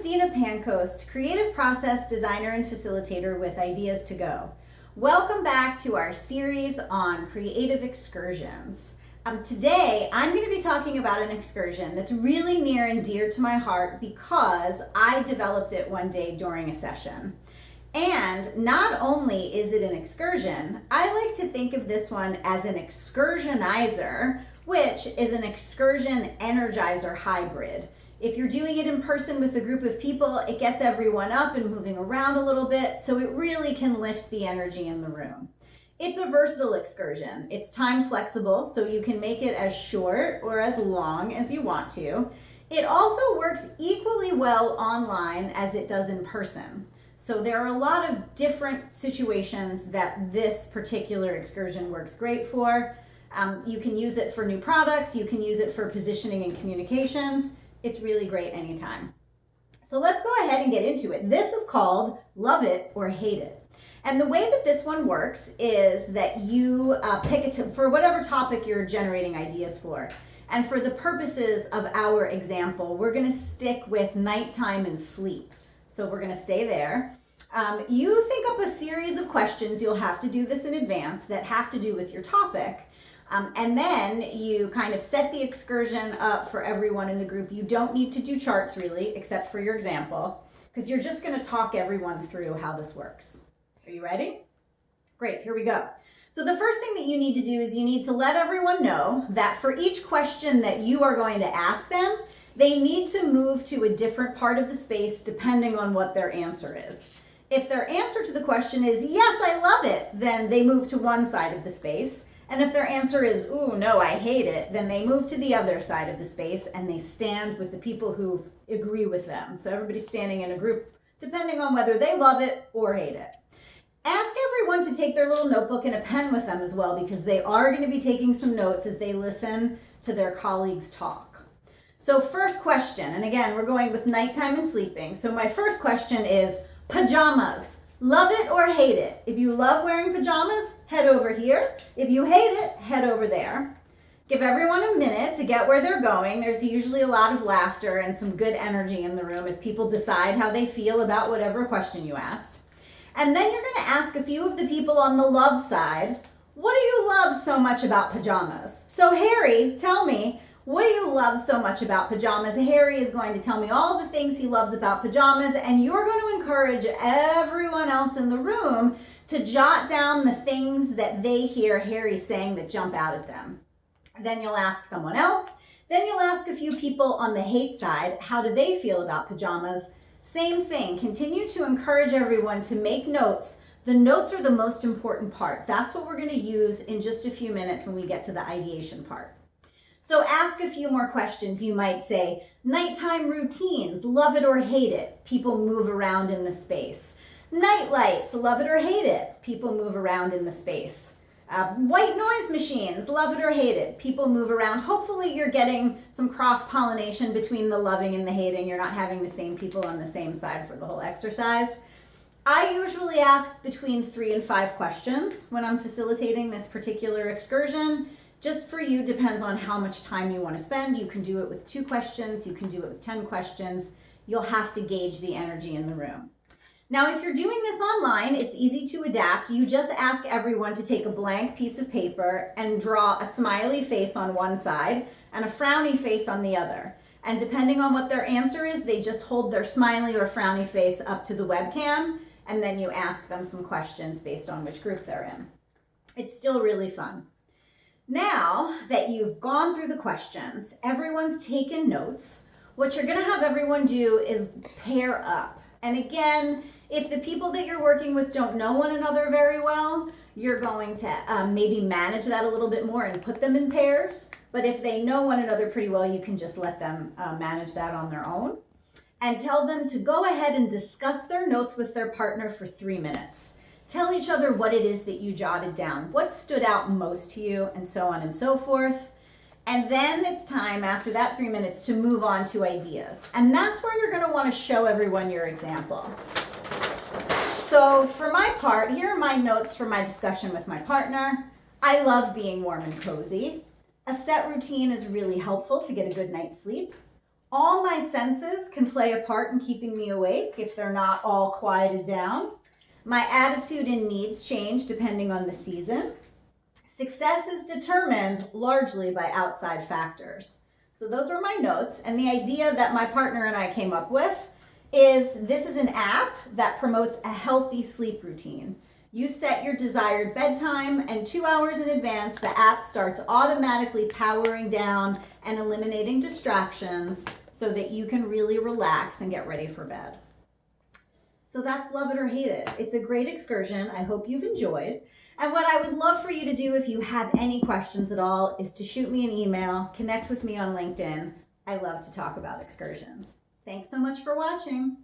Dina Pancoast, creative process designer and facilitator with Ideas to Go. Welcome back to our series on creative excursions. Today, I'm going to be talking about an excursion that's really near and dear to my heart because I developed it one day during a session. And not only is it an excursion, I like to think of this one as an excursionizer, which is an excursion energizer hybrid. If you're doing it in person with a group of people, it gets everyone up and moving around a little bit, so it really can lift the energy in the room. It's a versatile excursion. It's time flexible, so you can make it as short or as long as you want to. It also works equally well online as it does in person. So there are a lot of different situations that this particular excursion works great for. You can use it for new products, you can use it for positioning and communications. It's really great anytime. So let's go ahead and get into it. This is called Love It or Hate It. And the way that this one works is that you pick it for whatever topic you're generating ideas for. And for the purposes of our example, we're gonna stick with nighttime and sleep. So we're gonna stay there. You think up a series of questions, you'll have to do this in advance, that have to do with your topic. And then you kind of set the excursion up for everyone in the group. You don't need to do charts really, except for your example, because you're just going to talk everyone through how this works. Are you ready? Great, here we go. So the first thing that you need to do is you need to let everyone know that for each question that you are going to ask them, they need to move to a different part of the space depending on what their answer is. If their answer to the question is, yes, I love it, then they move to one side of the space. And if their answer is, ooh, no, I hate it, then they move to the other side of the space and they stand with the people who agree with them. So everybody's standing in a group depending on whether they love it or hate it. Ask everyone to take their little notebook and a pen with them as well because they are going to be taking some notes as they listen to their colleagues talk. So first question, and again, we're going with nighttime and sleeping. So my first question is pajamas. Love it or hate it? If you love wearing pajamas, head over here. If you hate it, head over there. Give everyone a minute to get where they're going. There's usually a lot of laughter and some good energy in the room as people decide how they feel about whatever question you asked. And then you're going to ask a few of the people on the love side, what do you love so much about pajamas? So Harry, tell me, what do you love so much about pajamas? Harry is going to tell me all the things he loves about pajamas, and you're going to encourage everyone else in the room to jot down the things that they hear Harry saying that jump out at them. Then you'll ask someone else. Then you'll ask a few people on the hate side, how do they feel about pajamas? Same thing, continue to encourage everyone to make notes. The notes are the most important part. That's what we're going to use in just a few minutes when we get to the ideation part. So ask a few more questions. You might say, nighttime routines, love it or hate it? People move around in the space. Night lights, love it or hate it? People move around in the space. White noise machines, love it or hate it? People move around. Hopefully you're getting some cross-pollination between the loving and the hating. You're not having the same people on the same side for the whole exercise. I usually ask between 3 and 5 questions when I'm facilitating this particular excursion. Just for you, depends on how much time you want to spend. You can do it with 2 questions. You can do it with 10 questions. You'll have to gauge the energy in the room. Now, if you're doing this online, it's easy to adapt. You just ask everyone to take a blank piece of paper and draw a smiley face on one side and a frowny face on the other. And depending on what their answer is, they just hold their smiley or frowny face up to the webcam, and then you ask them some questions based on which group they're in. It's still really fun. Now that you've gone through the questions, everyone's taken notes, what you're going to have everyone do is pair up. And again, if the people that you're working with don't know one another very well, you're going to maybe manage that a little bit more and put them in pairs. But if they know one another pretty well, you can just let them manage that on their own. And tell them to go ahead and discuss their notes with their partner for 3 minutes. Tell each other what it is that you jotted down, what stood out most to you, and so on and so forth. And then it's time after that 3 minutes to move on to ideas. And that's where you're going to want to show everyone your example. So for my part, here are my notes for my discussion with my partner. I love being warm and cozy. A set routine is really helpful to get a good night's sleep. All my senses can play a part in keeping me awake if they're not all quieted down. My attitude and needs change depending on the season. Success is determined largely by outside factors. So those were my notes, and the idea that my partner and I came up with is this is an app that promotes a healthy sleep routine. You set your desired bedtime, and 2 hours in advance, the app starts automatically powering down and eliminating distractions so that you can really relax and get ready for bed. So that's Love It or Hate It. It's a great excursion. I hope you've enjoyed. And what I would love for you to do if you have any questions at all is to shoot me an email, connect with me on LinkedIn. I love to talk about excursions. Thanks so much for watching.